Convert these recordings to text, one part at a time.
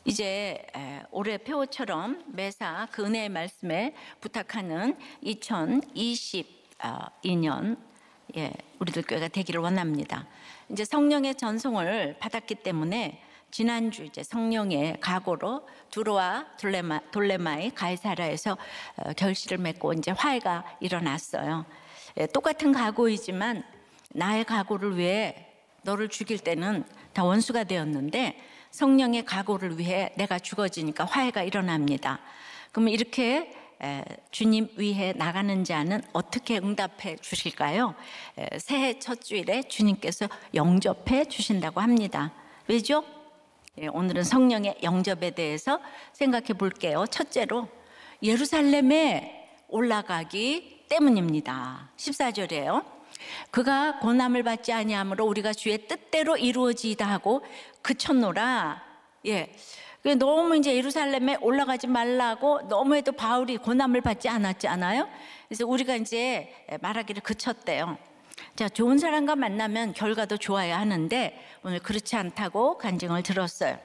이제 올해 표처럼 매사 그 은혜의 말씀에 부탁하는 2022년 우리들 교회가 되기를 원합니다. 이제 성령의 전송을 받았기 때문에 지난주 이제 성령의 각오로 두로와 돌레마의 가이사라에서 결실을 맺고 이제 화해가 일어났어요. 똑같은 각오이지만 나의 각오를 위해 너를 죽일 때는 다 원수가 되었는데 성령의 각오를 위해 내가 죽어지니까 화해가 일어납니다. 그러면 이렇게 주님 위해 나가는 자는 어떻게 응답해 주실까요? 새해 첫 주일에 주님께서 영접해 주신다고 합니다. 왜죠? 오늘은 성령의 영접에 대해서 생각해 볼게요. 첫째로 예루살렘에 올라가기 때문입니다. 14절이에요. 그가 고난을 받지 아니하므로 우리가 주의 뜻대로 이루어지이다 하고 그쳤노라. 너무 이제 예루살렘에 올라가지 말라고 너무해도 바울이 고난을 받지 않았지 않아요? 그래서 우리가 이제 말하기를 그쳤대요. 자, 좋은 사람과 만나면 결과도 좋아야 하는데 오늘 그렇지 않다고 간증을 들었어요.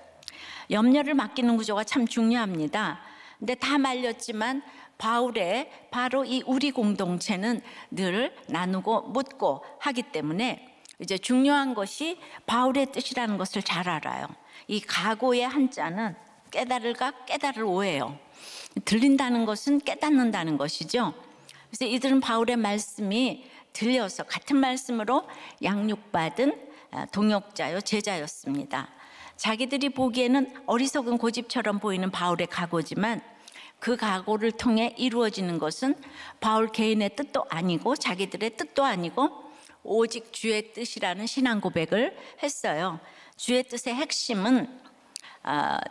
염려를 맡기는 구조가 참 중요합니다. 근데 다 말렸지만 바울의 바로 이 우리 공동체는 늘 나누고 묻고 하기 때문에 이제 중요한 것이 바울의 뜻이라는 것을 잘 알아요. 이 각오의 한자는 깨달을과 깨달을 오해요. 들린다는 것은 깨닫는다는 것이죠. 그래서 이들은 바울의 말씀이 들려서 같은 말씀으로 양육받은 동역자요 제자였습니다. 자기들이 보기에는 어리석은 고집처럼 보이는 바울의 각오지만 그 각오를 통해 이루어지는 것은 바울 개인의 뜻도 아니고 자기들의 뜻도 아니고 오직 주의 뜻이라는 신앙 고백을 했어요. 주의 뜻의 핵심은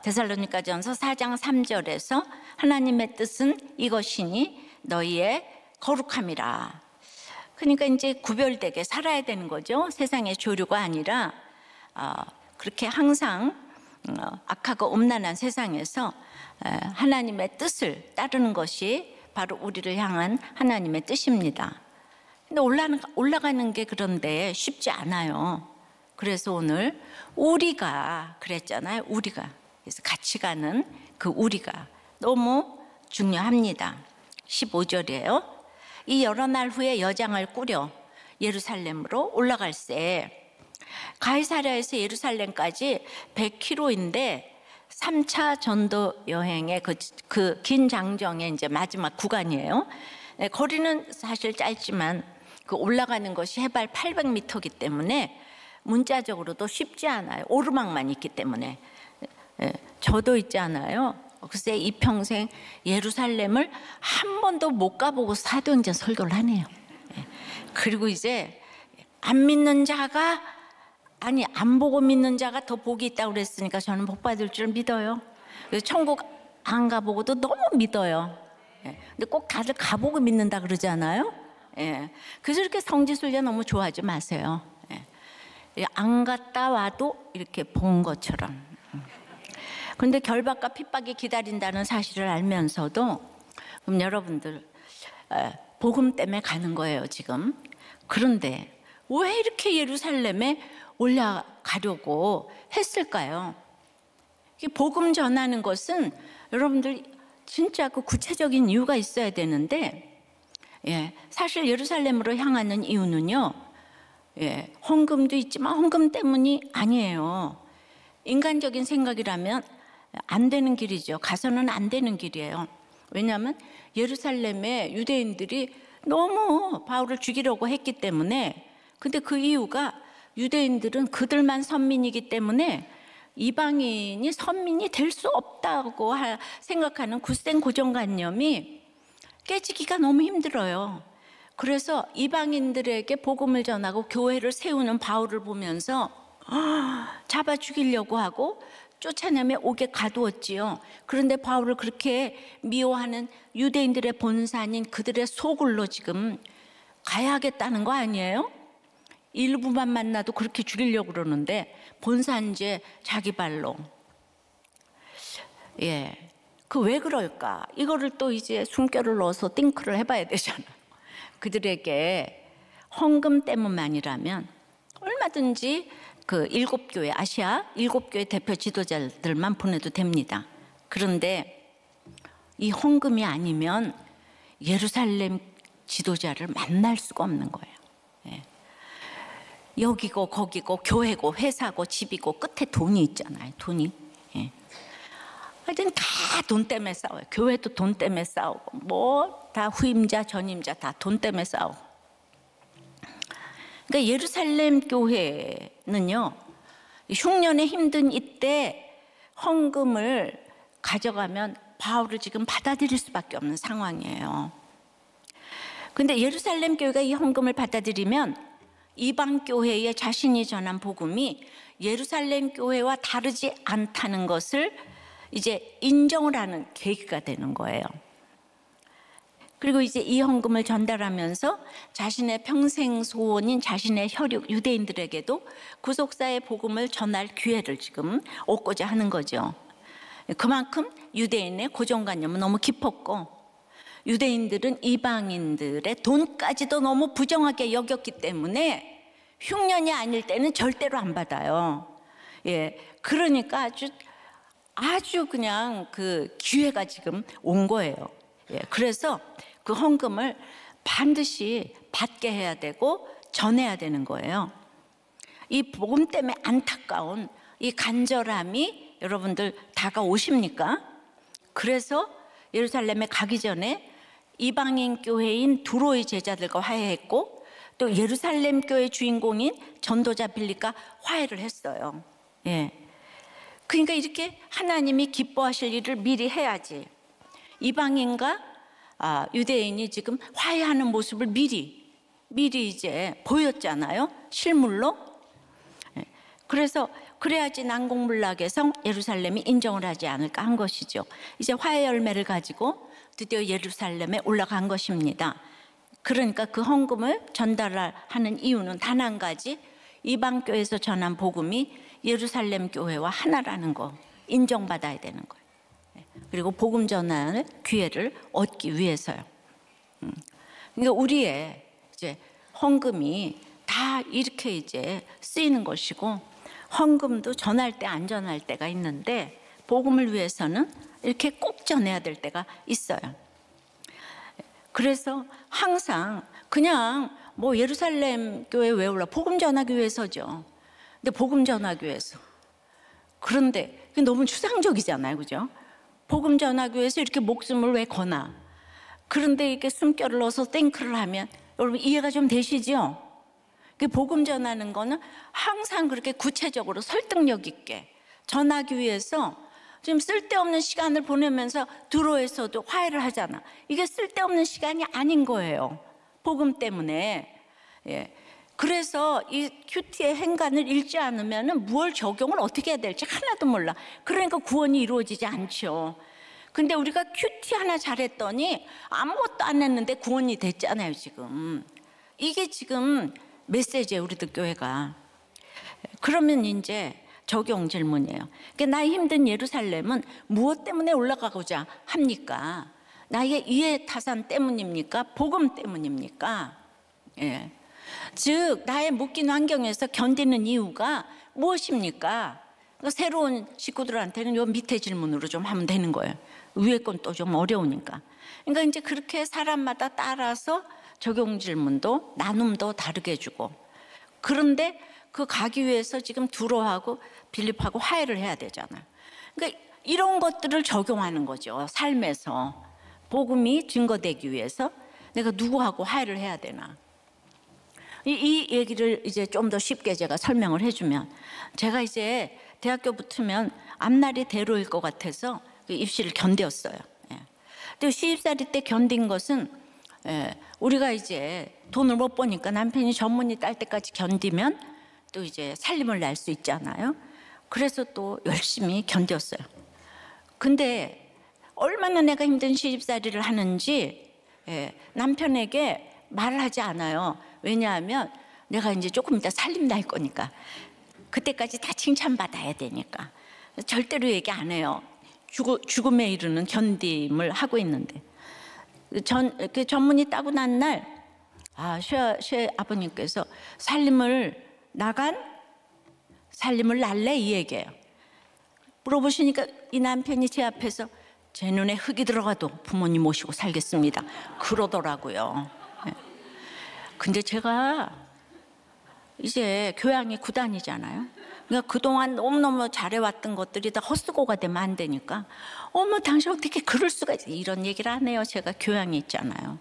데살로니가전서 4장 3절에서 하나님의 뜻은 이것이니 너희의 거룩함이라. 그러니까 이제 구별되게 살아야 되는 거죠. 세상의 조류가 아니라 그렇게 항상 악하고 음란한 세상에서 하나님의 뜻을 따르는 것이 바로 우리를 향한 하나님의 뜻입니다. 근데 올라가는 게 그런데 쉽지 않아요. 그래서 오늘 우리가 그랬잖아요. 우리가. 그래서 같이 가는 그 우리가 너무 중요합니다. 15절이에요. 이 여러 날 후에 여장을 꾸려 예루살렘으로 올라갈새. 가이사랴에서 예루살렘까지 100km인데 3차 전도 여행의 그 긴 장정의 이제 마지막 구간이에요. 거리는 사실 짧지만 그 올라가는 것이 해발 800m이기 때문에 문자적으로도 쉽지 않아요. 오르막만 있기 때문에. 저도 있잖아요. 글쎄 이 평생 예루살렘을 한 번도 못 가보고 사도행전 설교를 하네요. 그리고 이제 안 믿는 자가 안 보고 믿는 자가 더 복이 있다고 그랬으니까 저는 복 받을 줄 믿어요. 그래서 천국 안 가보고도 너무 믿어요. 근데 꼭 다들 가보고 믿는다 그러잖아요. 그래서 이렇게 성지순례 너무 좋아하지 마세요. 안 갔다 와도 이렇게 본 것처럼. 그런데 결박과 핍박이 기다린다는 사실을 알면서도 그럼 여러분들 복음 때문에 가는 거예요 지금. 그런데 왜 이렇게 예루살렘에 올라가려고 했을까요? 복음 전하는 것은 여러분들 진짜 그 구체적인 이유가 있어야 되는데 사실 예루살렘으로 향하는 이유는요 헌금도 있지만 헌금 때문이 아니에요. 인간적인 생각이라면 안 되는 길이죠. 가서는 안 되는 길이에요. 왜냐하면 예루살렘에 유대인들이 너무 바울을 죽이려고 했기 때문에. 근데 그 이유가 유대인들은 그들만 선민이기 때문에 이방인이 선민이 될 수 없다고 생각하는 굳센 고정관념이 깨지기가 너무 힘들어요. 그래서 이방인들에게 복음을 전하고 교회를 세우는 바울을 보면서 잡아 죽이려고 하고 쫓아내며 옥에 가두었지요. 그런데 바울을 그렇게 미워하는 유대인들의 본산인 그들의 소굴로 지금 가야 하겠다는 거 아니에요? 일부만 만나도 그렇게 죽이려고 그러는데 본산제 자기 발로. 그 왜 그럴까? 이거를 또 이제 숨결을 넣어서 띵크를 해봐야 되잖아. 그들에게 헌금 때문만이라면 얼마든지 그 7교회, 아시아 7교회 대표 지도자들만 보내도 됩니다. 그런데 이 헌금이 아니면 예루살렘 지도자를 만날 수가 없는 거예요. 예. 여기고 거기고 교회고 회사고 집이고 끝에 돈이 있잖아요. 돈이. 예. 하여튼 다 돈 때문에 싸워요. 교회도 돈 때문에 싸우고 뭐 다 후임자 전임자 다 돈 때문에 싸우고. 그러니까 예루살렘 교회는요, 흉년에 힘든 이때 헌금을 가져가면 바울을 지금 받아들일 수밖에 없는 상황이에요. 근데 예루살렘 교회가 이 헌금을 받아들이면 이방 교회에 자신이 전한 복음이 예루살렘 교회와 다르지 않다는 것을 이제 인정을 하는 계기가 되는 거예요. 그리고 이제 이 헌금을 전달하면서 자신의 평생 소원인 자신의 혈육 유대인들에게도 구속사의 복음을 전할 기회를 지금 얻고자 하는 거죠. 그만큼 유대인의 고정관념은 너무 깊었고 유대인들은 이방인들의 돈까지도 너무 부정하게 여겼기 때문에 흉년이 아닐 때는 절대로 안 받아요. 예, 그러니까 아주 그냥 그 기회가 지금 온 거예요. 예, 그래서 그 헌금을 반드시 받게 해야 되고 전해야 되는 거예요. 이 복음 때문에 안타까운 이 간절함이 여러분들 다가오십니까? 그래서 예루살렘에 가기 전에 이방인 교회인 두로의 제자들과 화해했고 또 예루살렘 교회 주인공인 전도자 빌립과 화해를 했어요. 예. 그러니까 이렇게 하나님이 기뻐하실 일을 미리 해야지. 이방인과 유대인이 지금 화해하는 모습을 미리 이제 보였잖아요. 실물로. 그래서 그래야지 난공불락에서 예루살렘이 인정을 하지 않을까 한 것이죠. 이제 화해 열매를 가지고 드디어 예루살렘에 올라간 것입니다. 그러니까 그 헌금을 전달하는 이유는 단 한 가지, 이방 교회에서 전한 복음이 예루살렘 교회와 하나라는 거 인정받아야 되는 거예요. 그리고 복음 전할 기회를 얻기 위해서요. 그러니까 우리의 이제 헌금이 다 이렇게 이제 쓰이는 것이고 헌금도 전할 때 안 전할 때가 있는데 복음을 위해서는 이렇게 꼭 전해야 될 때가 있어요. 그래서 항상 그냥 뭐 예루살렘 교회 왜 올라 복음 전하기 위해서죠. 근데 복음 전하기 위해서. 그런데 그게 너무 추상적이잖아요, 그죠? 복음 전하기 위해서 이렇게 목숨을 왜 거나? 그런데 이렇게 숨결을 넣어서 땡크를 하면 여러분 이해가 좀 되시죠? 복음 전하는 거는 항상 그렇게 구체적으로 설득력 있게 전하기 위해서 지금 쓸데없는 시간을 보내면서 두로에서도 화해를 하잖아. 이게 쓸데없는 시간이 아닌 거예요. 복음 때문에. 예. 그래서 이 큐티의 행간을 읽지 않으면 무엇 적용을 어떻게 해야 될지 하나도 몰라. 그러니까 구원이 이루어지지 않죠. 근데 우리가 큐티 하나 잘했더니 아무것도 안 했는데 구원이 됐잖아요, 지금. 이게 지금 메시지예요, 우리들 교회가. 그러면 이제 적용 질문이에요. 그러니까 나의 힘든 예루살렘은 무엇 때문에 올라가고자 합니까? 나의 이해타산 때문입니까? 복음 때문입니까? 예. 즉 나의 묶인 환경에서 견디는 이유가 무엇입니까? 그러니까 새로운 식구들한테는 요 밑에 질문으로 좀 하면 되는 거예요. 위에 건 또 좀 어려우니까. 그러니까 이제 그렇게 사람마다 따라서 적용 질문도 나눔도 다르게 해주고, 그런데 그 가기 위해서 지금 두로하고 빌립하고 화해를 해야 되잖아요. 그러니까 이런 것들을 적용하는 거죠. 삶에서 복음이 증거되기 위해서 내가 누구하고 화해를 해야 되나. 이 얘기를 이제 좀 더 쉽게 제가 설명을 해주면, 제가 이제 대학교 붙으면 앞날이 대로일 것 같아서 입시를 견뎠어요. 또 시집살이 때 견딘 것은, 우리가 이제 돈을 못 버니까 남편이 전문의 딸 때까지 견디면 또 이제 살림을 날 수 있잖아요. 그래서 또 열심히 견뎠어요. 근데 얼마나 내가 힘든 시집살이를 하는지 남편에게 말을 하지 않아요. 왜냐하면 내가 이제 조금 이따 살림 날 거니까, 그때까지 다 칭찬받아야 되니까 절대로 얘기 안 해요. 죽음에 이르는 견딤을 하고 있는데, 그 전문의 따고 난 날 쉐 아버님께서 살림을 나간 살림을 날래 이 얘기예요. 물어보시니까 이 남편이 제 앞에서 제 눈에 흙이 들어가도 부모님 모시고 살겠습니다 그러더라고요. 근데 제가 이제 교양이 9단이잖아요. 그러니까 그동안 너무너무 잘해왔던 것들이 다 헛수고가 되면 안 되니까 어머 당신 어떻게 그럴 수가 있어 이런 얘기를 안 해요. 제가 교양이 있잖아요.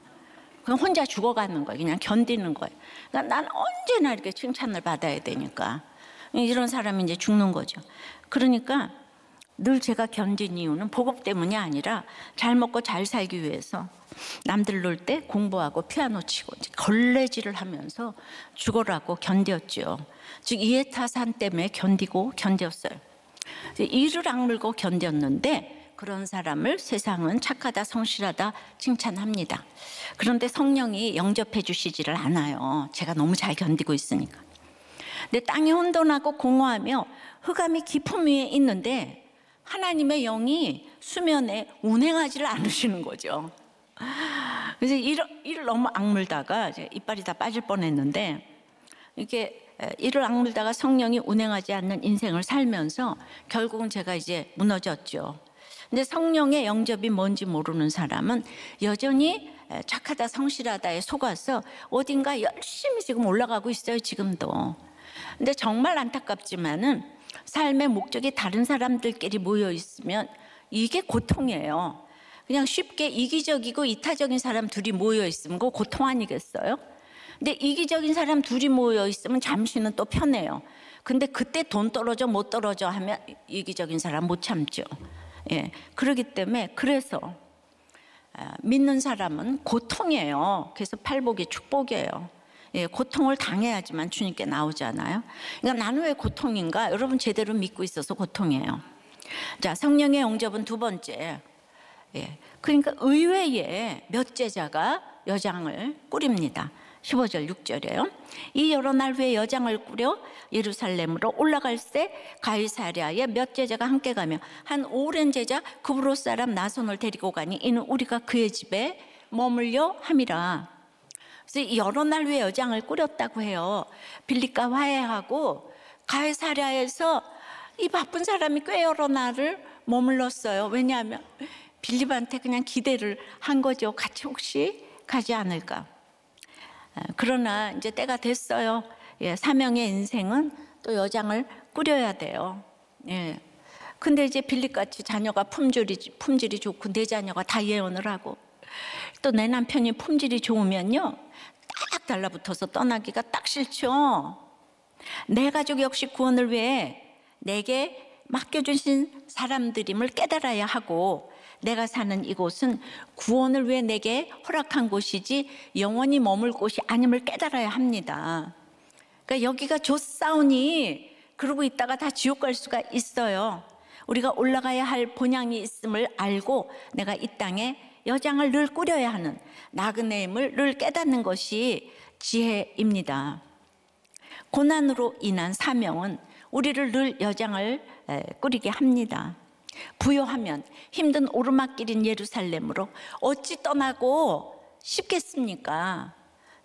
그냥 혼자 죽어가는 거예요. 그냥 견디는 거예요. 그러니까 난 언제나 이렇게 칭찬을 받아야 되니까 이런 사람이 이제 죽는 거죠. 그러니까 늘 제가 견딘 이유는 복업 때문이 아니라 잘 먹고 잘 살기 위해서 남들 놀 때 공부하고 피아노 치고 걸레질을 하면서 죽어라고 견뎠죠. 즉 이해타산 때문에 견뎠어요. 이를 악물고 견뎠는데 그런 사람을 세상은 착하다 성실하다 칭찬합니다. 그런데 성령이 영접해 주시지를 않아요. 제가 너무 잘 견디고 있으니까. 근데 땅이 혼돈하고 공허하며 흑암이 깊음 위에 있는데 하나님의 영이 수면에 운행하지를 않으시는 거죠. 그래서 이를 너무 악물다가 이빨이 다 빠질 뻔했는데 이렇게 이를 악물다가 성령이 운행하지 않는 인생을 살면서 결국은 제가 이제 무너졌죠. 근데 성령의 영접이 뭔지 모르는 사람은 여전히 착하다 성실하다에 속아서 어딘가 열심히 지금 올라가고 있어요. 지금도. 근데 정말 안타깝지만은 삶의 목적이 다른 사람들끼리 모여 있으면 이게 고통이에요. 그냥 쉽게 이기적이고 이타적인 사람 둘이 모여 있으면 그거 고통 아니겠어요? 근데 이기적인 사람 둘이 모여 있으면 잠시는 또 편해요. 근데 그때 돈 떨어져 못 떨어져 하면 이기적인 사람 못 참죠. 예, 그렇기 때문에 그래서 믿는 사람은 고통이에요. 그래서 팔복이 축복이에요. 예, 고통을 당해야지만 주님께 나오잖아요. 그러니까 나는 왜 고통인가? 여러분 제대로 믿고 있어서 고통이에요. 자, 성령의 영접은 두 번째. 예, 그러니까 의외에 몇 제자가 여장을 꾸립니다. 15절 6절이에요. 이 여러 날 후에 여장을 꾸려 예루살렘으로 올라갈 때 가이사랴에 몇 제자가 함께 가며 한 오랜 제자 그브로 사람 나손을 데리고 가니 이는 우리가 그의 집에 머물려 함이라. 그래서 여러 날 후에 여장을 꾸렸다고 해요. 빌립과 화해하고 가이사랴에서 이 바쁜 사람이 꽤 여러 날을 머물렀어요. 왜냐하면 빌립한테 그냥 기대를 한 거죠. 같이 혹시 가지 않을까. 그러나 이제 때가 됐어요. 예, 사명의 인생은 또 여장을 꾸려야 돼요. 예. 근데 이제 빌립같이 자녀가 품질이 좋고 내 자녀가 다 예언을 하고 또 내 남편이 품질이 좋으면요 딱 달라붙어서 떠나기가 딱 싫죠. 내 가족 역시 구원을 위해 내게 맡겨주신 사람들임을 깨달아야 하고 내가 사는 이곳은 구원을 위해 내게 허락한 곳이지 영원히 머물 곳이 아님을 깨달아야 합니다. 그러니까 여기가 좋사오니 그러고 있다가 다 지옥 갈 수가 있어요. 우리가 올라가야 할 본향이 있음을 알고 내가 이 땅에 여장을 늘 꾸려야 하는 나그네임을 늘 깨닫는 것이 지혜입니다. 고난으로 인한 사명은 우리를 늘 여장을 꾸리게 합니다. 부요하면 힘든 오르막길인 예루살렘으로 어찌 떠나고 싶겠습니까?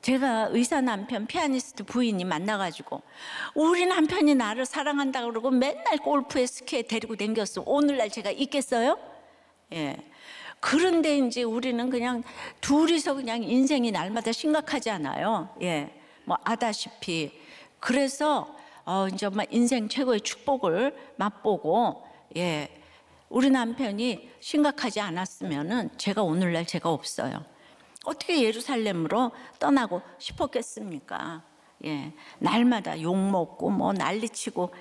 제가 의사 남편 피아니스트 부인이 만나가지고 우리 남편이 나를 사랑한다고 그러고 맨날 골프에 스키에 데리고 다녔어. 오늘날 제가 있겠어요? 예. 그런데 이제 우리는 그냥 둘이서 그냥 인생이 날마다 심각하지 않아요. 예. 뭐 아다시피. 그래서 이제 막 인생 최고의 축복을 맛보고 예. 우리 남편이 심각하지 않았으면은 제가 오늘날 제가 없어요. 어떻게 예루살렘으로 떠나고 싶었겠습니까? 예, 날마다 욕 먹고 뭐 난리치고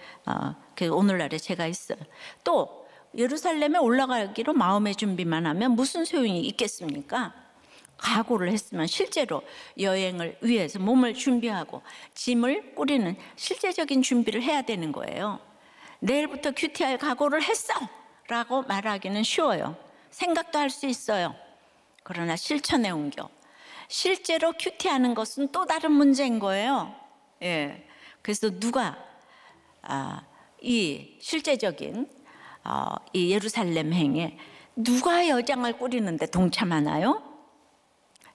오늘날에 제가 있어요. 또 예루살렘에 올라가기로 마음의 준비만 하면 무슨 소용이 있겠습니까? 각오를 했으면 실제로 여행을 위해서 몸을 준비하고 짐을 꾸리는 실제적인 준비를 해야 되는 거예요. 내일부터 큐티할 각오를 했어! 라고 말하기는 쉬워요. 생각도 할 수 있어요. 그러나 실천에 옮겨 실제로 큐티하는 것은 또 다른 문제인 거예요. 예. 그래서 누가 이 실제적인 이 예루살렘 행에 누가 여장을 꾸리는데 동참하나요?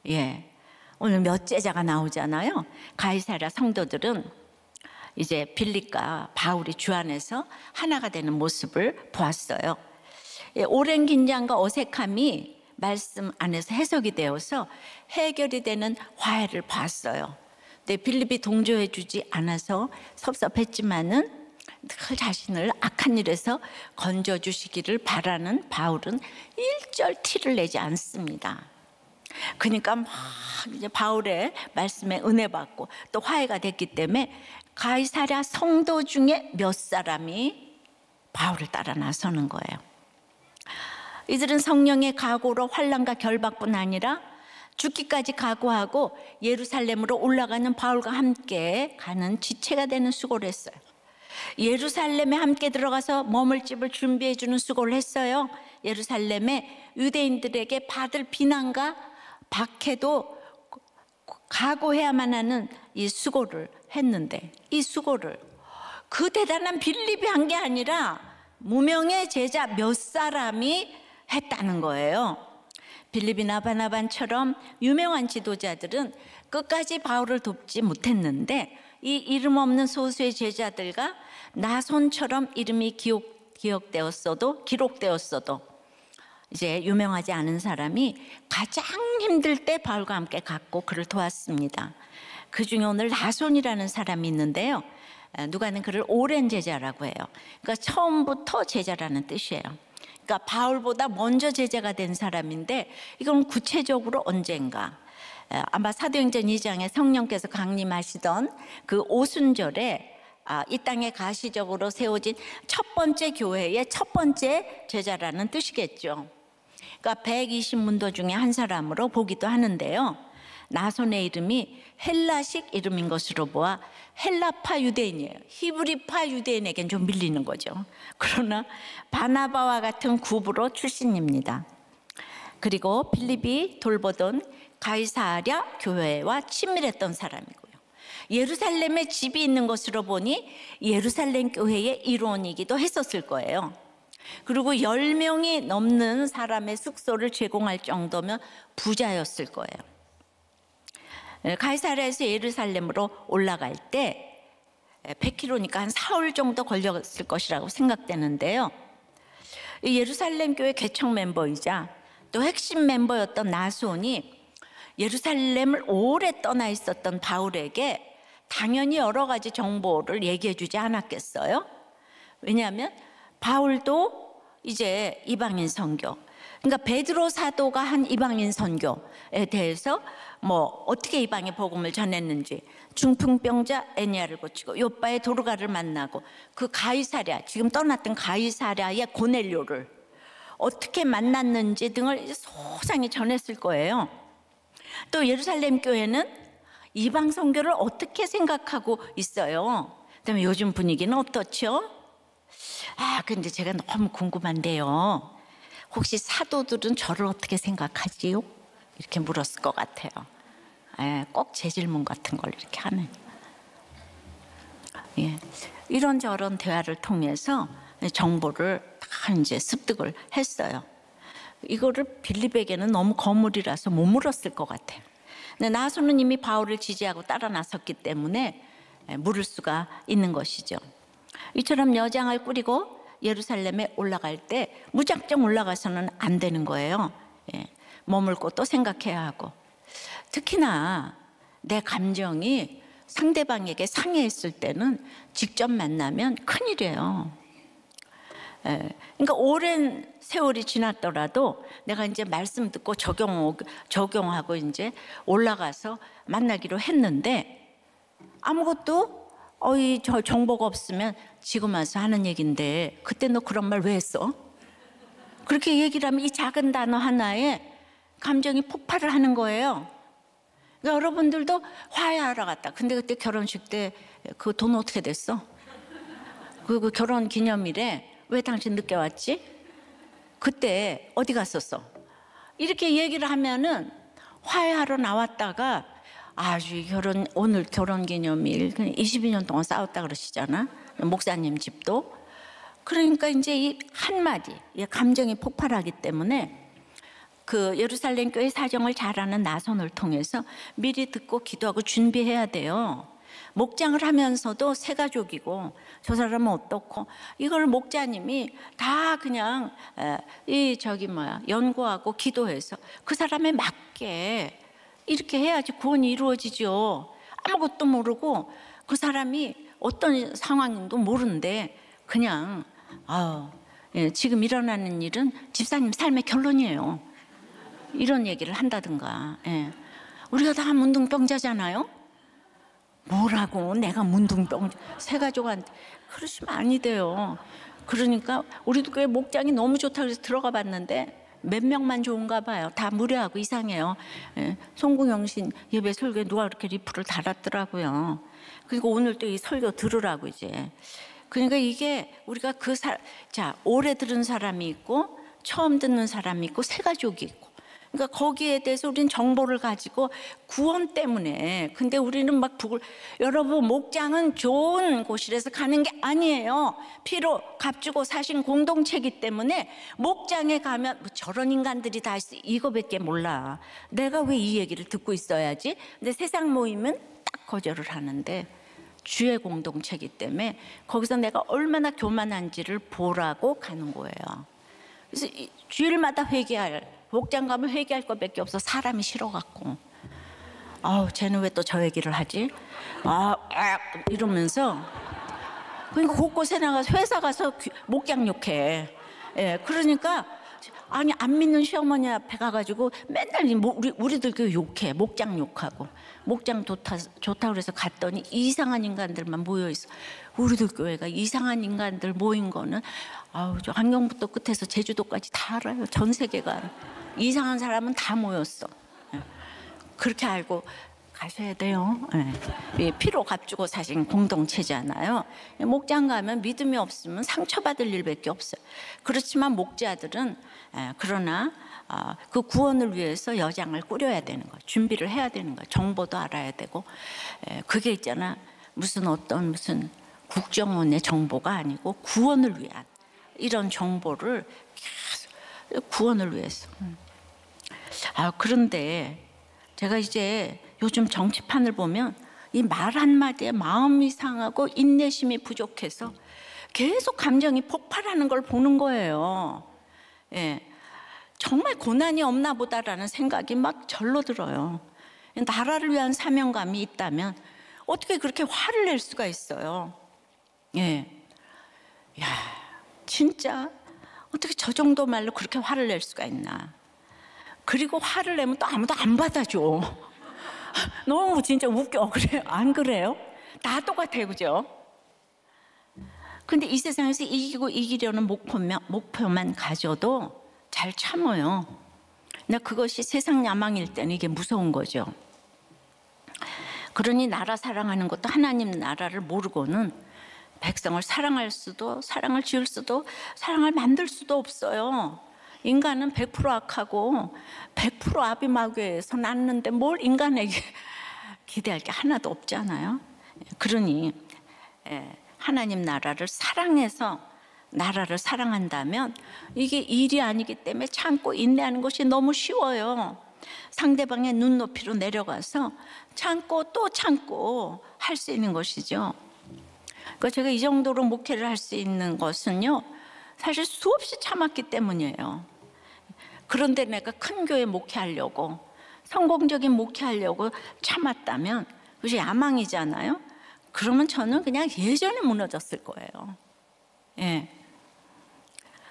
예. 오늘 몇 제자가 나오잖아요. 가이사랴 성도들은 이제 빌립과 바울이 주 안에서 하나가 되는 모습을 보았어요. 오랜 긴장과 어색함이 말씀 안에서 해석이 되어서 해결이 되는 화해를 봤어요. 근데 빌립이 동조해 주지 않아서 섭섭했지만은 그 자신을 악한 일에서 건져주시기를 바라는 바울은 일절 티를 내지 않습니다. 그러니까 막 이제 바울의 말씀에 은혜 받고 또 화해가 됐기 때문에 가이사랴 성도 중에 몇 사람이 바울을 따라 나서는 거예요. 이들은 성령의 각오로 환난과 결박뿐 아니라 죽기까지 각오하고 예루살렘으로 올라가는 바울과 함께 가는 지체가 되는 수고를 했어요. 예루살렘에 함께 들어가서 머물 집을 준비해 주는 수고를 했어요. 예루살렘에 유대인들에게 받을 비난과 박해도 각오해야만 하는 이 수고를 했는데, 이 수고를 그 대단한 빌립이 한 게 아니라 무명의 제자 몇 사람이 했다는 거예요. 빌립이나 바나바처럼 유명한 지도자들은 끝까지 바울을 돕지 못했는데, 이 이름 없는 소수의 제자들과 나손처럼 이름이 기록되었어도 이제 유명하지 않은 사람이 가장 힘들 때 바울과 함께 갔고 그를 도왔습니다. 그 중에 오늘 나손이라는 사람이 있는데요, 누가는 그를 오랜 제자라고 해요. 그러니까 처음부터 제자라는 뜻이에요. 그러니까 바울보다 먼저 제자가 된 사람인데, 이건 구체적으로 언젠가 아마 사도행전 2장에 성령께서 강림하시던 그 오순절에 이 땅에 가시적으로 세워진 첫 번째 교회의 첫 번째 제자라는 뜻이겠죠. 그러니까 120문도 중에 한 사람으로 보기도 하는데요, 나손의 이름이 헬라식 이름인 것으로 보아 헬라파 유대인이에요. 히브리파 유대인에겐 좀 밀리는 거죠. 그러나 바나바와 같은 구브로 출신입니다. 그리고 빌립이 돌보던 가이사랴 교회와 친밀했던 사람이고요, 예루살렘에 집이 있는 것으로 보니 예루살렘 교회의 일원이기도 했었을 거예요. 그리고 10명이 넘는 사람의 숙소를 제공할 정도면 부자였을 거예요. 가이사랴에서 예루살렘으로 올라갈 때 100km니까 한 사흘 정도 걸렸을 것이라고 생각되는데요, 예루살렘 교회 개척 멤버이자 또 핵심 멤버였던 나손이 예루살렘을 오래 떠나 있었던 바울에게 당연히 여러 가지 정보를 얘기해 주지 않았겠어요? 왜냐하면 바울도 이제 이방인 선교, 그러니까 베드로 사도가 한 이방인 선교에 대해서 뭐 어떻게 이방의 복음을 전했는지, 중풍병자 애니아를 고치고 요바의 도르가를 만나고 그 가이사랴, 지금 떠났던 가이사랴의 고넬료를 어떻게 만났는지 등을 소상히 전했을 거예요. 또 예루살렘 교회는 이방 선교를 어떻게 생각하고 있어요? 그다음에 요즘 분위기는 어떻죠? 근데 제가 너무 궁금한데요, 혹시 사도들은 저를 어떻게 생각하지요? 이렇게 물었을 것 같아요. 꼭 제 질문 같은 걸 이렇게 하는. 이런저런 대화를 통해서 정보를 다 이제 습득을 했어요. 이거를 빌립에게는 너무 거물이라서 못 물었을 것 같아요. 근데 나손은 이미 바울을 지지하고 따라 나섰기 때문에 물을 수가 있는 것이죠. 이처럼 여장을 꾸리고 예루살렘에 올라갈 때 무작정 올라가서는 안 되는 거예요. 머물 곳도 생각해야 하고, 특히나 내 감정이 상대방에게 상해했을 때는 직접 만나면 큰일이에요. 그러니까 오랜 세월이 지났더라도 내가 이제 말씀 듣고 적용하고 이제 올라가서 만나기로 했는데, 아무것도 저 정보가 없으면 지금 와서 하는 얘기인데 그때 너 그런 말 왜 했어? 그렇게 얘기를 하면 이 작은 단어 하나에 감정이 폭발을 하는 거예요. 그러니까 여러분들도 화해하러 갔다. 근데 그때 결혼식 때 그 돈 어떻게 됐어? 그 결혼 기념일에 왜 당신 늦게 왔지? 그때 어디 갔었어? 이렇게 얘기를 하면은 화해하러 나왔다가 오늘 결혼 기념일 22년 동안 싸웠다 그러시잖아, 목사님 집도. 그러니까 이제 이 한마디 감정이 폭발하기 때문에 그 예루살렘 교회 사정을 잘 아는 나손을 통해서 미리 듣고 기도하고 준비해야 돼요. 목장을 하면서도 새 가족이고 저 사람은 어떻고 이걸 목자님이 다 그냥 연구하고 기도해서 그 사람에 맞게 이렇게 해야지 구원이 이루어지죠. 아무것도 모르고 그 사람이 어떤 상황인도 모르는데 그냥 지금 일어나는 일은 집사님 삶의 결론이에요. 이런 얘기를 한다든가. 우리가 다 문둥병자잖아요. 뭐라고 내가 문둥병자 새 가족한테 그러시면 아니 돼요. 그러니까 우리도 교회 목장이 너무 좋다고 해서 들어가 봤는데 몇 명만 좋은가 봐요. 다 무례하고 이상해요. 송궁영신 예배 설교에 누가 그렇게 리플을 달았더라고요. 그리고 오늘 또 이 설교 들으라고 이제. 그러니까 이게 우리가 오래 들은 사람이 있고 처음 듣는 사람이 있고 새 가족이 있고, 그러니까 거기에 대해서 우리는 정보를 가지고 구원 때문에. 근데 우리는 막 여러분 목장은 좋은 곳이라서 가는 게 아니에요. 피로 값주고 사신 공동체이기 때문에 목장에 가면 저런 인간들이 다 있어 이거밖에 몰라. 내가 왜 이 얘기를 듣고 있어야지. 근데 세상 모임은 딱 거절을 하는데 주의 공동체이기 때문에 거기서 내가 얼마나 교만한지를 보라고 가는 거예요. 그래서 주일마다 목장 가면 회개할 것밖에 없어. 사람이 싫어갖고 쟤는 왜 또 저 얘기를 하지? 이러면서 그러니까 곳곳에 나가서 회사 가서 목장 욕해. 그러니까 아니 안 믿는 시어머니 앞에 가가지고 맨날 우리들 그 욕해. 목장 욕하고 목장 좋다 그래서 갔더니 이상한 인간들만 모여 있어. 우리들 교회가 이상한 인간들 모인 거는 저 한경부터 끝에서 제주도까지 다 알아요. 전 세계가 이상한 사람은 다 모였어. 그렇게 알고 가셔야 돼요. 피로 값주고 사신 공동체잖아요. 목장 가면 믿음이 없으면 상처받을 일밖에 없어요. 그렇지만 목자들은 그러나 그 구원을 위해서 여장을 꾸려야 되는 거예요. 준비를 해야 되는 거예요. 정보도 알아야 되고. 그게 있잖아. 무슨 국정원의 정보가 아니고 구원을 위한 이런 정보를 계속 구원을 위해서. 그런데 제가 이제 요즘 정치판을 보면 이 말 한마디에 마음이 상하고 인내심이 부족해서 계속 감정이 폭발하는 걸 보는 거예요. 정말 고난이 없나 보다라는 생각이 막 절로 들어요. 나라를 위한 사명감이 있다면 어떻게 그렇게 화를 낼 수가 있어요? 진짜 어떻게 저 정도 말로 그렇게 화를 낼 수가 있나? 그리고 화를 내면 또 아무도 안 받아줘. 너무 진짜 웃겨. 그래요? 안 그래요? 다 똑같아요, 그죠? 근데 이 세상에서 이기려는 목표만 가져도 잘 참아요. 근데 그것이 세상 야망일 때는 이게 무서운 거죠. 그러니 나라 사랑하는 것도 하나님 나라를 모르고는 백성을 사랑할 수도, 사랑을 지을 수도, 사랑을 만들 수도 없어요. 인간은 100% 악하고 100% 아비마귀에서 났는데 뭘 인간에게 기대할 게 하나도 없잖아요. 그러니 하나님 나라를 사랑해서 나라를 사랑한다면 이게 일이 아니기 때문에 참고 인내하는 것이 너무 쉬워요. 상대방의 눈높이로 내려가서 참고 또 참고 할 수 있는 것이죠. 그러니까 제가 이 정도로 목회를 할 수 있는 것은요, 사실 수없이 참았기 때문이에요. 그런데 내가 큰 교회 목회하려고, 성공적인 목회하려고 참았다면 그것이 야망이잖아요. 그러면 저는 그냥 예전에 무너졌을 거예요.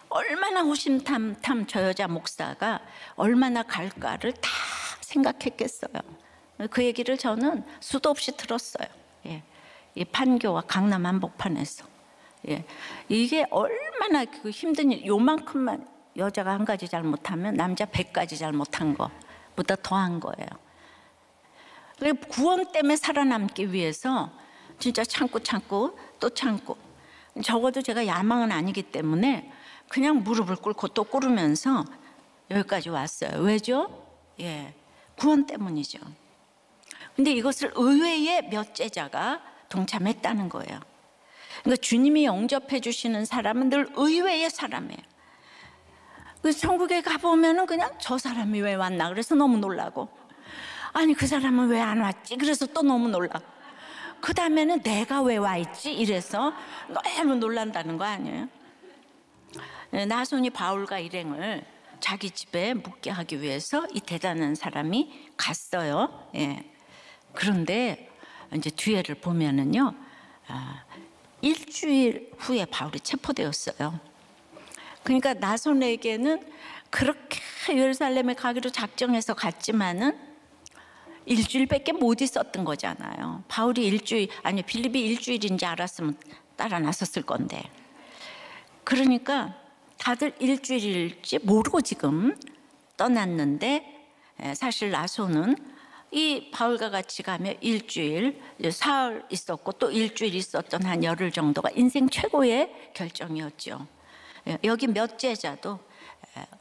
얼마나 호심탐탐 저 여자 목사가 얼마나 갈까를 다 생각했겠어요. 그 얘기를 저는 수도 없이 들었어요. 이 판교와 강남 한복판에서. 이게 얼마나 그 힘든 일, 요만큼만 여자가 한 가지 잘못하면 남자 100가지 잘못한 것보다 더한 거예요. 구원 때문에 살아남기 위해서 진짜 참고 또 참고, 적어도 제가 야망은 아니기 때문에 그냥 무릎을 꿇고 또 꿇으면서 여기까지 왔어요. 왜죠? 구원 때문이죠. 근데 이것을 의외의 몇 제자가 동참했다는 거예요. 그러니까 주님이 영접해 주시는 사람은 늘 의외의 사람이에요. 그래서 천국에 가보면은 그냥 저 사람이 왜 왔나 그래서 너무 놀라고, 아니 그 사람은 왜 안 왔지 그래서 또 너무 놀라. 그 다음에는 내가 왜 와 있지? 이래서 너무 놀란다는 거 아니에요? 나손이 바울과 일행을 자기 집에 묵게 하기 위해서 이 대단한 사람이 갔어요. 예. 그런데 이제 뒤에를 보면은요, 일주일 후에 바울이 체포되었어요. 그러니까 나손에게는 그렇게 예루살렘에 가기로 작정해서 갔지만은 일주일밖에 못 있었던 거잖아요. 바울이 빌립이 일주일인지 알았으면 따라 나섰을 건데. 그러니까 다들 일주일일지 모르고 지금 떠났는데, 사실 나손은 이 바울과 같이 가면 일주일, 사흘 있었고 또 일주일 있었던 한 열흘 정도가 인생 최고의 결정이었죠. 여기 몇 제자도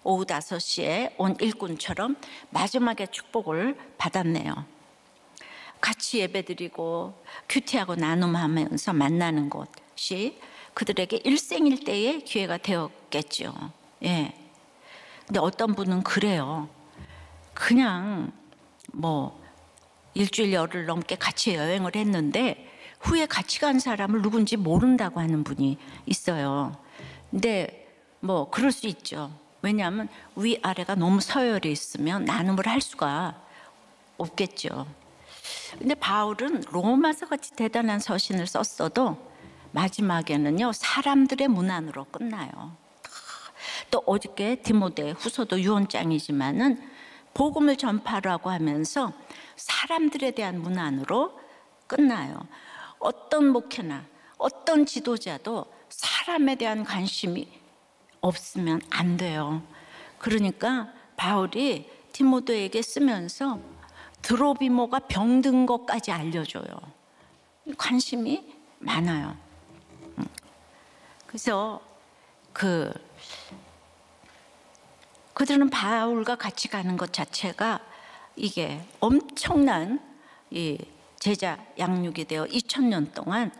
오후 5시에 온 일꾼처럼 마지막에 축복을 받았네요. 같이 예배드리고 큐티하고 나눔하면서 만나는 것이 그들에게 일생일대의 기회가 되었겠죠. 예. 근데 어떤 분은 그래요. 그냥 일주일 열흘 넘게 같이 여행을 했는데 후에 같이 간 사람을 누군지 모른다고 하는 분이 있어요. 근데 그럴 수 있죠. 왜냐하면 위아래가 너무 서열이 있으면 나눔을 할 수가 없겠죠. 근데 바울은 로마서 같이 대단한 서신을 썼어도 마지막에는요, 사람들의 문안으로 끝나요. 또 어저께 디모데 후서도 유언장이지만은 복음을 전파라고 하면서 사람들에 대한 문안으로 끝나요. 어떤 목회나 어떤 지도자도 사람에 대한 관심이 없으면 안 돼요. 그러니까 바울이 디모데에게 쓰면서 드로비모가 병든 것까지 알려줘요. 관심이 많아요. 그래서 그들은 바울과 같이 가는 것 자체가 이게 엄청난 이 제자 양육이 되어 2000년 동안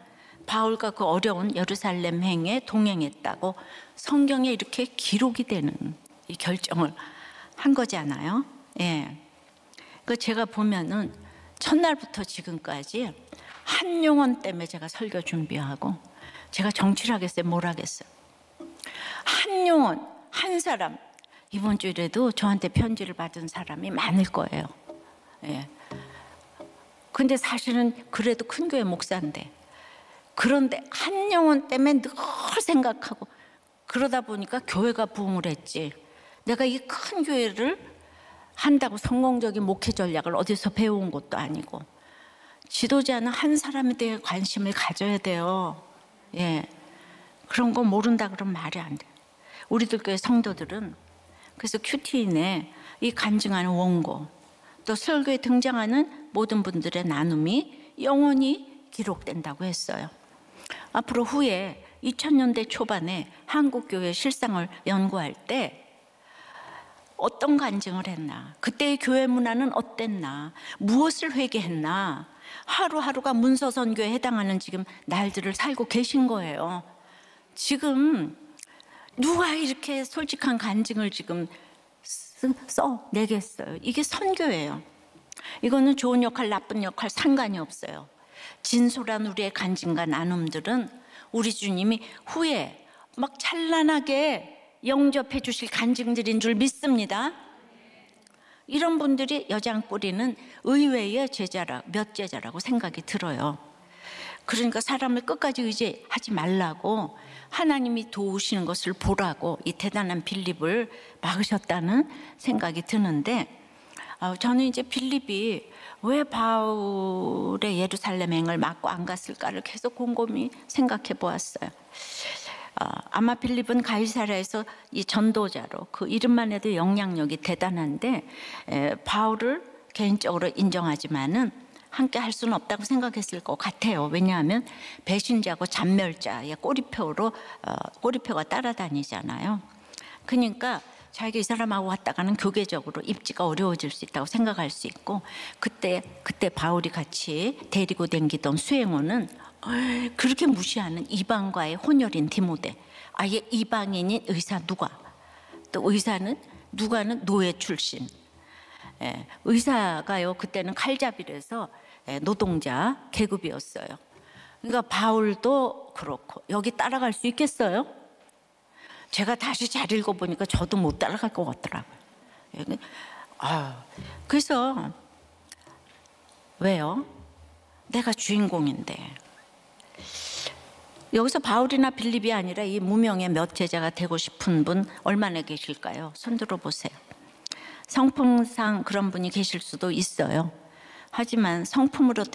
바울과 그 어려운 예루살렘 행에 동행했다고 성경에 이렇게 기록이 되는 이 결정을 한 거잖아요. 예. 그 제가 보면은 첫날부터 지금까지 한 영혼 때문에 제가 설교 준비하고 제가 정치를 하겠어요? 뭘 하겠어요? 한 영혼, 한 사람. 이번 주일에도 저한테 편지를 받은 사람이 많을 거예요. 예. 근데 사실은 그래도 큰 교회 목사인데, 그런데 한 영혼 때문에 늘 생각하고 그러다 보니까 교회가 부흥을 했지. 내가 이 큰 교회를 한다고 성공적인 목회 전략을 어디서 배워온 것도 아니고, 지도자는 한 사람에 대해 관심을 가져야 돼요. 예. 그런 거 모른다 그러면 말이 안 돼요. 우리들 교회 성도들은 그래서 큐티인에 이 간증하는 원고, 또 설교에 등장하는 모든 분들의 나눔이 영원히 기록된다고 했어요. 앞으로 후에 2000년대 초반에 한국교회 실상을 연구할 때 어떤 간증을 했나, 그때의 교회 문화는 어땠나, 무엇을 회개했나, 하루하루가 문서선교에 해당하는 지금 날들을 살고 계신 거예요. 지금 누가 이렇게 솔직한 간증을 지금 써내겠어요? 이게 선교예요. 이거는 좋은 역할, 나쁜 역할 상관이 없어요. 진솔한 우리의 간증과 나눔들은 우리 주님이 후에 막 찬란하게 영접해 주실 간증들인 줄 믿습니다. 이런 분들이 여장 뿌리는 의외의 몇 제자라고 생각이 들어요. 그러니까 사람을 끝까지 의지하지 말라고, 하나님이 도우시는 것을 보라고 이 대단한 빌립을 막으셨다는 생각이 드는데, 저는 이제 빌립이 왜 바울의 예루살렘 행을 막고 안 갔을까를 계속 곰곰이 생각해 보았어요. 아마 빌립은 가이사랴에서 이 전도자로 그 이름만 해도 영향력이 대단한데, 바울을 개인적으로 인정하지만은 함께 할 수는 없다고 생각했을 것 같아요. 왜냐하면 배신자고 잔멸자의 꼬리표가 따라다니잖아요. 그러니까 자기가 이 사람하고 왔다가는 교계적으로 입지가 어려워질 수 있다고 생각할 수 있고, 그때 바울이 같이 데리고 다니던 수행원은 그렇게 무시하는 이방과의 혼혈인 디모데, 아예 이방인인 의사 또 의사는 누가는 노예 출신. 의사가요, 그때는 칼잡이라서 노동자 계급이었어요. 그러니까 바울도 그렇고 여기 따라갈 수 있겠어요? 제가 다시 잘 읽어보니까 저도 못 따라갈 것 같더라고요. 그래서 왜요? 내가 주인공인데. 여기서 바울이나 빌립이 아니라 이 무명의 몇 제자가 되고 싶은 분 얼마나 계실까요? 손 들어보세요. 성품상 그런 분이 계실 수도 있어요. 하지만 성품으로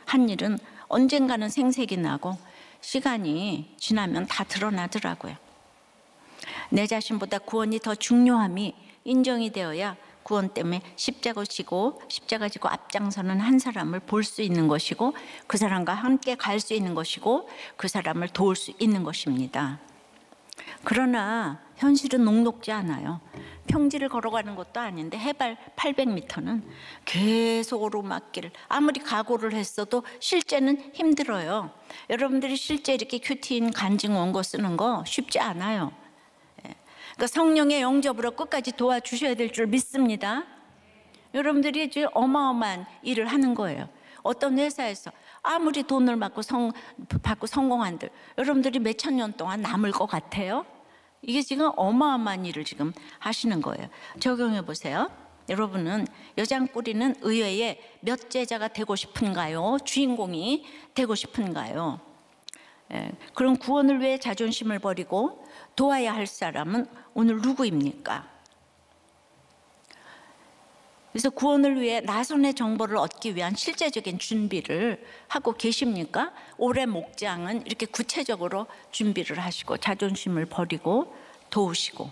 한 일은 언젠가는 생색이 나고 시간이 지나면 다 드러나더라고요. 내 자신보다 구원이 더 중요함이 인정이 되어야 구원 때문에 십자가 지고 앞장서는 한 사람을 볼 수 있는 것이고 그 사람과 함께 갈 수 있는 것이고 그 사람을 도울 수 있는 것입니다. 그러나 현실은 녹록지 않아요. 평지를 걸어가는 것도 아닌데 해발 800m는 계속 오르막길, 아무리 각오를 했어도 실제는 힘들어요. 여러분들이 실제 이렇게 큐티인 간증 원고 쓰는 거 쉽지 않아요. 그러니까 성령의 영접으로 끝까지 도와주셔야 될 줄 믿습니다. 여러분들이 이제 어마어마한 일을 하는 거예요. 어떤 회사에서 아무리 돈을 받고 성공한들 여러분들이 몇천 년 동안 남을 것 같아요? 이게 지금 어마어마한 일을 지금 하시는 거예요. 적용해 보세요. 여러분은 여장 꾸리는 의회의 몇 제자가 되고 싶은가요? 주인공이 되고 싶은가요? 그럼 구원을 위해 자존심을 버리고 도와야 할 사람은 오늘 누구입니까? 그래서 구원을 위해 나선의 정보를 얻기 위한 실제적인 준비를 하고 계십니까? 올해 목장은 이렇게 구체적으로 준비를 하시고 자존심을 버리고 도우시고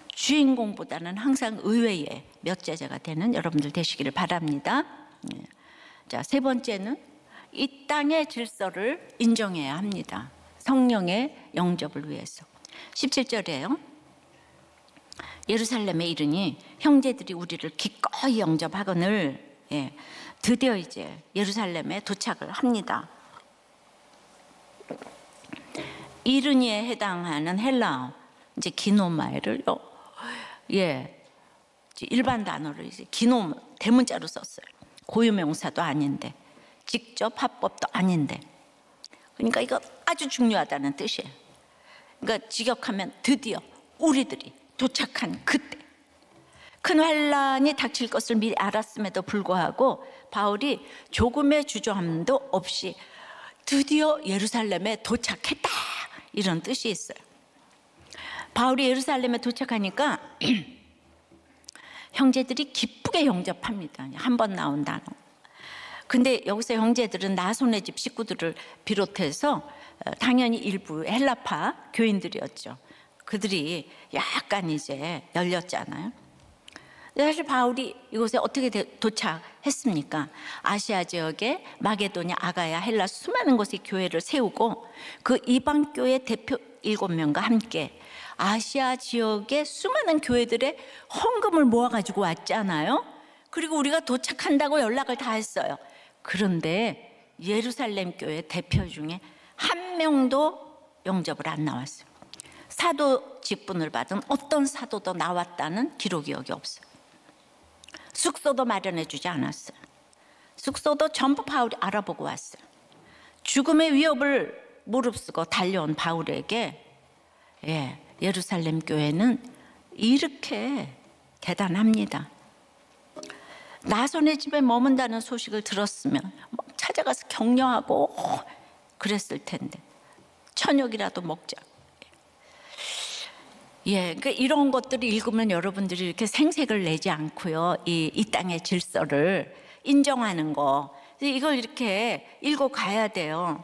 주인공보다는 항상 의외의 몇 제자가 되는 여러분들 되시기를 바랍니다. 자, 세 번째는 이 땅의 질서를 인정해야 합니다. 성령의 영접을 위해서. 17절이에요. 예루살렘에 이르니 형제들이 우리를 기꺼이 영접하거늘. 드디어 이제 예루살렘에 도착을 합니다. 이르니에 해당하는 헬라어 이제 기노마에를 일반 단어를 이제 기노 대문자로 썼어요. 고유명사도 아닌데 직접 합법도 아닌데, 그러니까 이거 아주 중요하다는 뜻이에요. 그러니까 직역하면 드디어 우리들이 도착한 그때 큰 환란이 닥칠 것을 미리 알았음에도 불구하고 바울이 조금의 주저함도 없이 드디어 예루살렘에 도착했다 이런 뜻이 있어요. 바울이 예루살렘에 도착하니까 형제들이 기쁘게 영접합니다. 한 번 나온 단어. 근데 여기서 형제들은 나손의 집 식구들을 비롯해서 당연히 일부 헬라파 교인들이었죠. 그들이 약간 이제 열렸잖아요. 사실 바울이 이곳에 어떻게 도착했습니까? 아시아 지역에 마게도냐, 아가야, 헬라 수많은 곳에 교회를 세우고 그 이방 교회 대표 7명과 함께 아시아 지역의 수많은 교회들의 헌금을 모아가지고 왔잖아요. 그리고 우리가 도착한다고 연락을 다 했어요. 그런데 예루살렘 교회 대표 중에 한 명도 영접을 안 나왔어요. 사도 직분을 받은 어떤 사도도 나왔다는 기록이 여기 없어요. 숙소도 마련해 주지 않았어요. 숙소도 전부 바울이 알아보고 왔어요. 죽음의 위협을 무릅쓰고 달려온 바울에게 예루살렘 교회는 이렇게 대단합니다. 나손의 집에 머문다는 소식을 들었으면 찾아가서 격려하고 그랬을 텐데 저녁이라도 먹자. 그러니까 이런 것들을 읽으면 여러분들이 이렇게 생색을 내지 않고요, 이 땅의 질서를 인정하는 거, 이걸 이렇게 읽어 가야 돼요.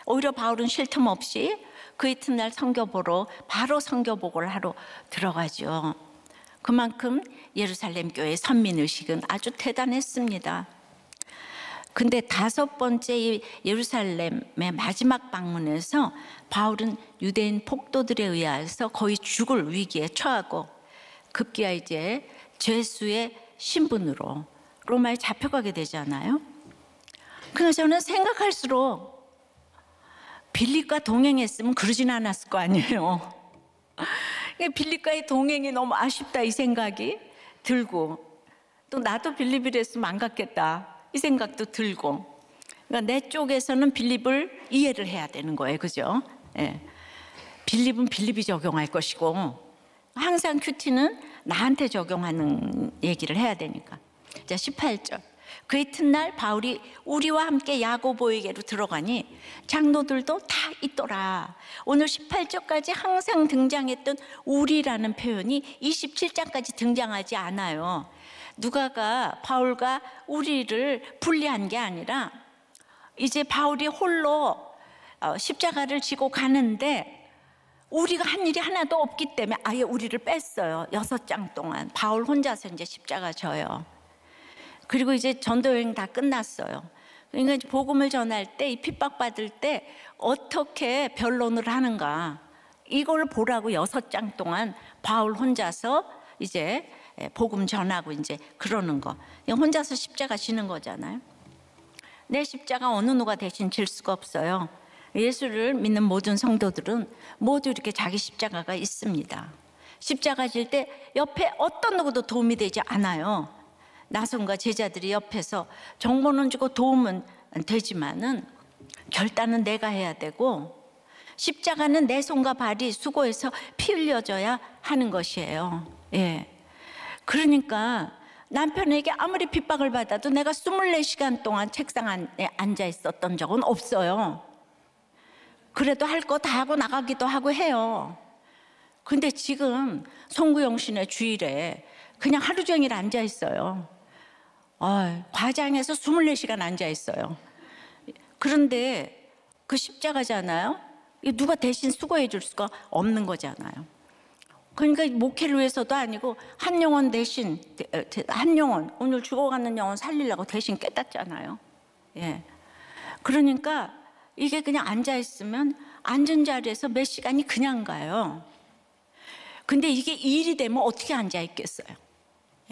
오히려 바울은 쉴 틈 없이 그 이튿날 선교보러 바로 선교복을 하러 들어가죠. 그만큼 예루살렘 교회의 선민의식은 아주 대단했습니다. 근데 5번째 이 예루살렘의 마지막 방문에서 바울은 유대인 폭도들에 의해서 거의 죽을 위기에 처하고 급기야 이제 죄수의 신분으로 로마에 잡혀가게 되잖아요. 그래서 저는 생각할수록 빌립과 동행했으면 그러진 않았을 거 아니에요. 빌립과의 동행이 너무 아쉽다 이 생각이 들고, 또 나도 빌립이랬으면 안 갔겠다 이 생각도 들고, 그러니까 내 쪽에서는 빌립을 이해를 해야 되는 거예요, 그죠? 예. 빌립은 빌립이 적용할 것이고 항상 큐티는 나한테 적용하는 얘기를 해야 되니까. 자, 18절. 그 이튿날 바울이 우리와 함께 야고보에게로 들어가니 장로들도 다 있더라. 오늘 18절까지 항상 등장했던 우리라는 표현이 27장까지 등장하지 않아요. 누가가 바울과 우리를 분리한 게 아니라 이제 바울이 홀로 십자가를 지고 가는데 우리가 한 일이 하나도 없기 때문에 아예 우리를 뺐어요. 6장 동안 바울 혼자서 이제 십자가 져요. 그리고 이제 전도 여행 다 끝났어요. 그러니까 이제 복음을 전할 때, 이 핍박받을 때 어떻게 변론을 하는가, 이걸 보라고 6장 동안 바울 혼자서 이제 복음 전하고 이제 그러는 거. 혼자서 십자가 지는 거잖아요. 내 십자가 어느 누가 대신 질 수가 없어요. 예수를 믿는 모든 성도들은 모두 이렇게 자기 십자가가 있습니다. 십자가 질 때 옆에 어떤 누구도 도움이 되지 않아요. 나손과 제자들이 옆에서 정보는 주고 도움은 되지만은 결단은 내가 해야 되고, 십자가는 내 손과 발이 수고해서 피 흘려져야 하는 것이에요. 예. 그러니까 남편에게 아무리 핍박을 받아도 내가 24시간 동안 책상 안에 앉아 있었던 적은 없어요. 그래도 할 거 다 하고 나가기도 하고 해요. 근데 지금 송구영 씨네 주일에 그냥 하루 종일 앉아 있어요. 과장에서 24시간 앉아 있어요. 그런데 그 십자가잖아요. 누가 대신 수고해 줄 수가 없는 거잖아요. 그러니까 목회를 위해서도 아니고 한 영혼 대신, 한 영혼, 오늘 죽어가는 영혼 살리려고 대신 깨닫잖아요. 예. 그러니까 이게 그냥 앉아 있으면 앉은 자리에서 몇 시간이 그냥 가요. 근데 이게 일이 되면 어떻게 앉아 있겠어요?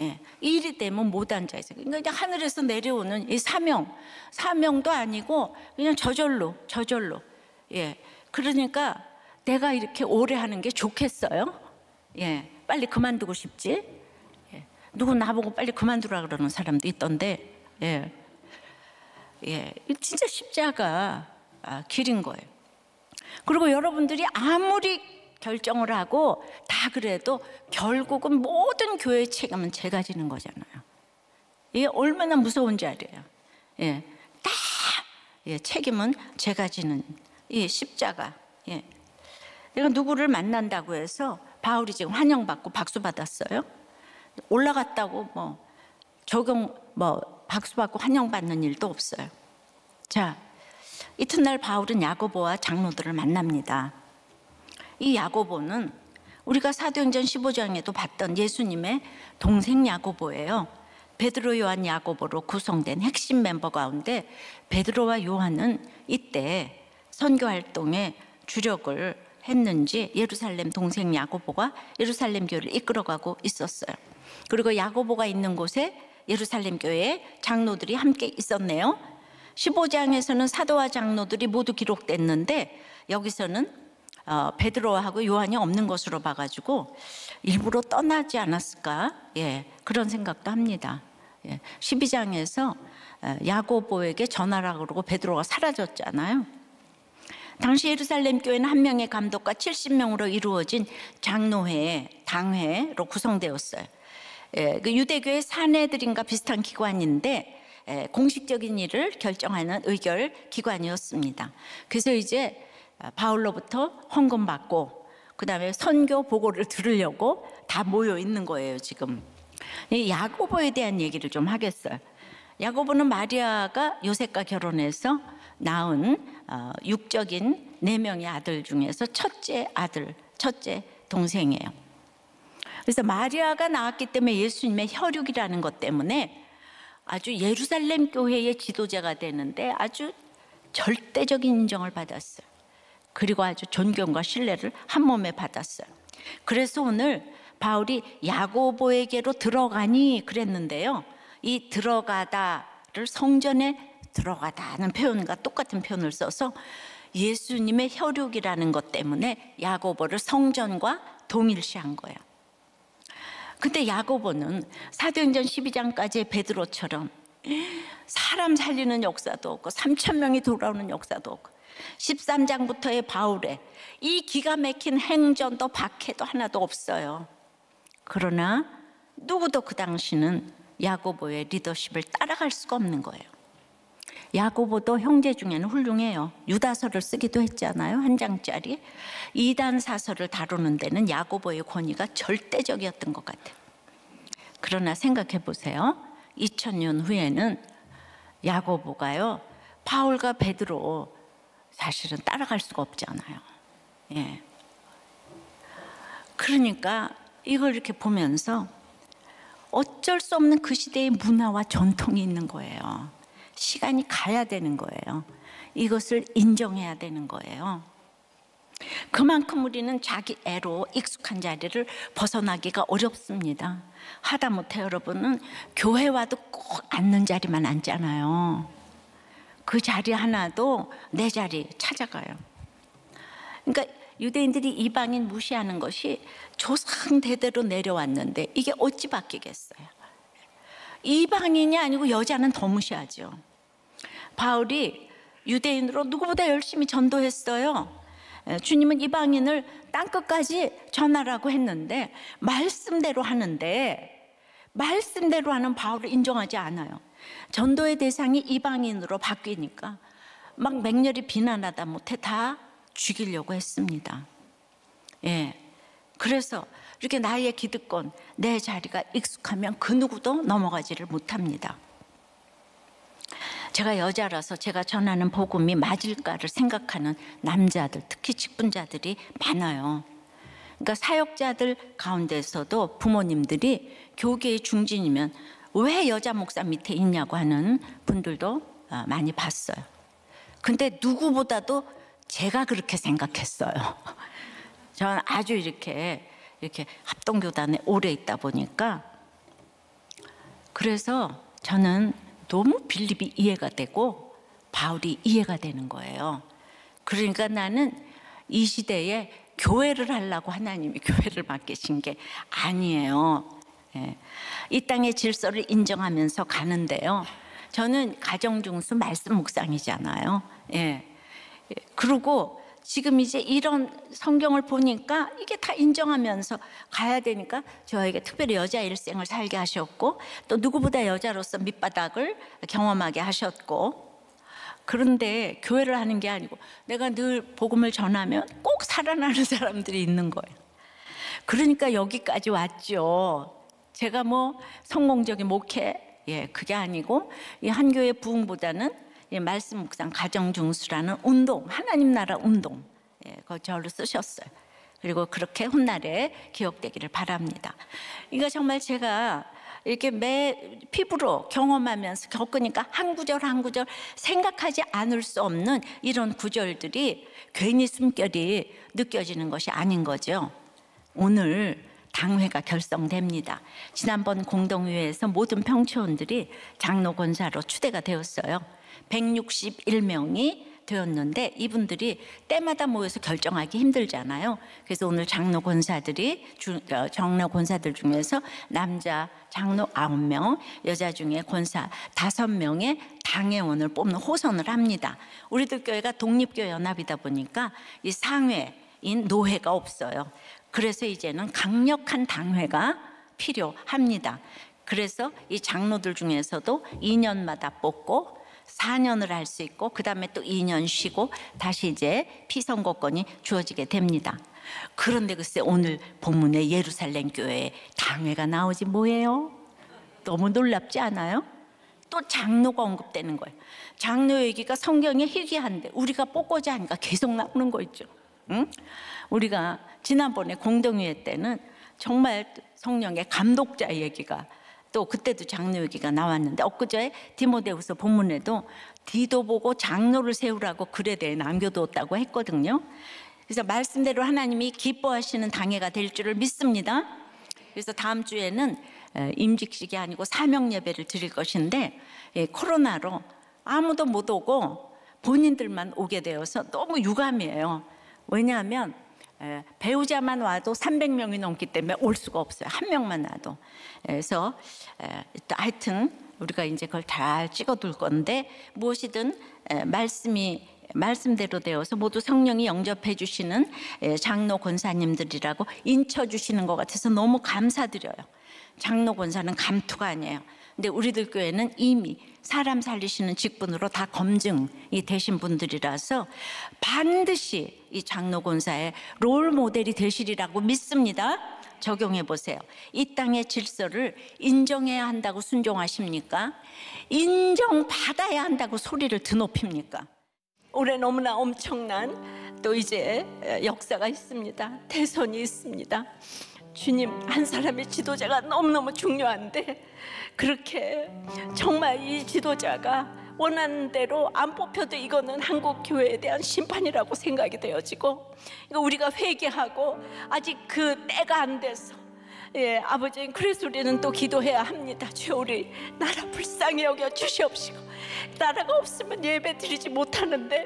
예. 일이 되면 못 앉아 있어요. 그러니까 이제 하늘에서 내려오는 이 사명도 아니고 그냥 저절로. 예. 그러니까 내가 이렇게 오래 하는 게 좋겠어요? 예. 빨리 그만두고 싶지? 예. 누구 나보고 빨리 그만두라 그러는 사람도 있던데, 예. 예. 진짜 십자가 길인 거예요. 그리고 여러분들이 아무리 결정을 하고 다 그래도 결국은 모든 교회의 책임은 제가 지는 거잖아요. 이게 얼마나 무서운 자리예요. 예. 다 책임은 제가 지는 이 십자가. 예. 내가 누구를 만난다고 해서 바울이 지금 환영받고 박수 받았어요? 올라갔다고 박수 받고 환영받는 일도 없어요. 자, 이튿날 바울은 야고보와 장로들을 만납니다. 이 야고보는 우리가 사도행전 15장에도 봤던 예수님의 동생 야고보예요. 베드로, 요한, 야고보로 구성된 핵심 멤버 가운데 베드로와 요한은 이때 선교 활동에 주력을 했는지 예루살렘 동생 야고보가 예루살렘 교회를 이끌어가고 있었어요. 그리고 야고보가 있는 곳에 예루살렘 교회에 장로들이 함께 있었네요. 15장에서는 사도와 장로들이 모두 기록됐는데 여기서는 베드로하고 요한이 없는 것으로 봐가지고 일부러 떠나지 않았을까? 예, 그런 생각도 합니다. 예, 12장에서 야고보에게 전하라고 그러고 베드로가 사라졌잖아요. 당시 예루살렘 교회는 한 명의 감독과 70명으로 이루어진 장로회, 당회로 구성되었어요. 예, 그 유대교의 사내들인가 비슷한 기관인데 공식적인 일을 결정하는 의결 기관이었습니다. 그래서 이제 바울로부터 헌금 받고 그다음에 선교 보고를 들으려고 다 모여 있는 거예요. 지금 이 야고보에 대한 얘기를 좀 하겠어요. 야고보는 마리아가 요셉과 결혼해서 낳은 육적인 4명의 아들 중에서 첫째 동생이에요. 그래서 마리아가 낳았기 때문에 예수님의 혈육이라는 것 때문에 아주 예루살렘 교회의 지도자가 되는데 아주 절대적인 인정을 받았어요. 그리고 아주 존경과 신뢰를 한 몸에 받았어요. 그래서 오늘 바울이 야고보에게로 들어가니 그랬는데요. 이 들어가다를 성전에 들어가다는 표현과 똑같은 표현을 써서 예수님의 혈육이라는 것 때문에 야고보를 성전과 동일시한 거예요. 근데 야고보는 사도행전 12장까지의 베드로처럼 사람 살리는 역사도 없고 3천 명이 돌아오는 역사도 없고 13장부터의 바울의 이 기가 막힌 행전도 박해도 하나도 없어요. 그러나 누구도 그 당시는 야고보의 리더십을 따라갈 수가 없는 거예요. 야고보도 형제 중에는 훌륭해요. 유다서를 쓰기도 했잖아요. 한 장짜리. 이단 사서를 다루는 데는 야고보의 권위가 절대적이었던 것 같아요. 그러나 생각해 보세요. 2000년 후에는 야고보가요, 바울과 베드로 사실은 따라갈 수가 없잖아요. 예. 그러니까 이걸 이렇게 보면서 어쩔 수 없는 그 시대의 문화와 전통이 있는 거예요. 시간이 가야 되는 거예요. 이것을 인정해야 되는 거예요. 그만큼 우리는 자기 애로 익숙한 자리를 벗어나기가 어렵습니다. 하다못해 여러분은 교회 와도 꼭 앉는 자리만 앉잖아요. 그 자리 하나도 내 자리 찾아가요. 그러니까 유대인들이 이방인 무시하는 것이 조상 대대로 내려왔는데 이게 어찌 바뀌겠어요? 이방인이 아니고 여자는 더 무시하죠. 바울이 유대인으로 누구보다 열심히 전도했어요. 주님은 이방인을 땅끝까지 전하라고 했는데 말씀대로 하는데 말씀대로 하는 바울을 인정하지 않아요. 전도의 대상이 이방인으로 바뀌니까 막 맹렬히 비난하다 못해 다 죽이려고 했습니다. 예. 그래서 이렇게 나의 기득권, 내 자리가 익숙하면 그 누구도 넘어가지를 못합니다. 제가 여자라서 제가 전하는 복음이 맞을까를 생각하는 남자들, 특히 직분자들이 많아요. 그러니까 사역자들 가운데서도 부모님들이 교계의 중진이면 왜 여자 목사 밑에 있냐고 하는 분들도 많이 봤어요. 근데 누구보다도 제가 그렇게 생각했어요. 저는 아주 이렇게 합동교단에 오래 있다 보니까 그래서 저는 너무 빌립이 이해가 되고 바울이 이해가 되는 거예요. 그러니까 나는 이 시대에 교회를 하려고 하나님이 교회를 맡기신 게 아니에요. 예. 이 땅의 질서를 인정하면서 가는데요. 저는 가정중수 말씀 묵상이잖아요. 예. 그리고 지금 이제 이런 성경을 보니까 이게 다 인정하면서 가야 되니까 저에게 특별히 여자 일생을 살게 하셨고 또 누구보다 여자로서 밑바닥을 경험하게 하셨고 그런데 교회를 하는 게 아니고 내가 늘 복음을 전하면 꼭 살아나는 사람들이 있는 거예요. 그러니까 여기까지 왔죠. 제가 뭐 성공적인 목회 그게 아니고 이 한교회 부흥보다는 말씀 묵상 가정 중수라는 운동, 하나님 나라 운동, 그거 저를 쓰셨어요. 그리고 그렇게 훗날에 기억되기를 바랍니다. 이거 정말 제가 이렇게 매 피부로 경험하면서 겪으니까 한 구절 한 구절 생각하지 않을 수 없는 이런 구절들이 괜히 숨결이 느껴지는 것이 아닌 거죠. 오늘 당회가 결성됩니다. 지난번 공동회에서 모든 평초원들이 장로 권사로 추대가 되었어요. 161명이 되었는데 이분들이 때마다 모여서 결정하기 힘들잖아요. 그래서 오늘 장로 권사들 중에서 남자 장로 9명, 여자 중에 권사 5명의 당회원을 뽑는 호선을 합니다. 우리들 교회가 독립교회 연합이다 보니까 이 상회인 노회가 없어요. 그래서 이제는 강력한 당회가 필요합니다. 그래서 이 장로들 중에서도 2년마다 뽑고 4년을 할 수 있고 그 다음에 또 2년 쉬고 다시 이제 피선거권이 주어지게 됩니다. 그런데 글쎄 오늘 본문에 예루살렘 교회에 당회가 나오지 뭐예요? 너무 놀랍지 않아요? 또 장로가 언급되는 거예요. 장로 얘기가 성경에 희귀한데 우리가 뽑고자 하니까 계속 나오는 거 있죠. 응? 우리가 지난번에 공동회의 때는 정말 성령의 감독자 얘기가 또 그때도 장로 얘기가 나왔는데 엊그제 디모데후서 본문에도 디도 보고 장로를 세우라고 글에 대해 남겨두었다고 했거든요. 그래서 말씀대로 하나님이 기뻐하시는 당회가 될 줄을 믿습니다. 그래서 다음 주에는 임직식이 아니고 사명 예배를 드릴 것인데 코로나로 아무도 못 오고 본인들만 오게 되어서 너무 유감이에요. 왜냐하면 배우자만 와도 300명이 넘기 때문에 올 수가 없어요. 한 명만 와도. 그래서 하여튼 우리가 이제 그걸 잘 찍어둘 건데, 무엇이든 말씀대로 되어서 모두 성령이 영접해 주시는 장로 권사님들이라고 인쳐 주시는 것 같아서 너무 감사드려요. 장로 권사는 감투가 아니에요. 근데 우리들 교회는 이미 사람 살리시는 직분으로 다 검증이 되신 분들이라서 반드시 이 장로 권사의 롤 모델이 되시리라고 믿습니다. 적용해 보세요. 이 땅의 질서를 인정해야 한다고 순종하십니까? 인정받아야 한다고 소리를 드높입니까? 올해 너무나 엄청난 또 이제 역사가 있습니다. 대선이 있습니다. 주님, 한 사람의 지도자가 너무너무 중요한데, 그렇게 정말 이 지도자가 원하는 대로 안 뽑혀도 이거는 한국 교회에 대한 심판이라고 생각이 되어지고, 우리가 회개하고 아직 그 때가 안 돼서, 아버지, 그래서 우리는 또 기도해야 합니다. 주여, 우리 나라 불쌍히 여겨 주시옵시고, 나라가 없으면 예배 드리지 못하는데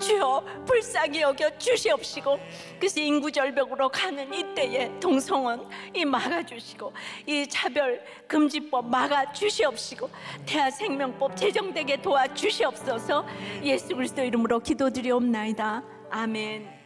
주여 불쌍히 여겨 주시옵시고, 그래서 인구절벽으로 가는 이때에 동성원 막아주시고, 이 차별금지법 막아주시옵시고, 대하생명법 제정되게 도와주시옵소서. 예수 그리스도 이름으로 기도드리옵나이다. 아멘.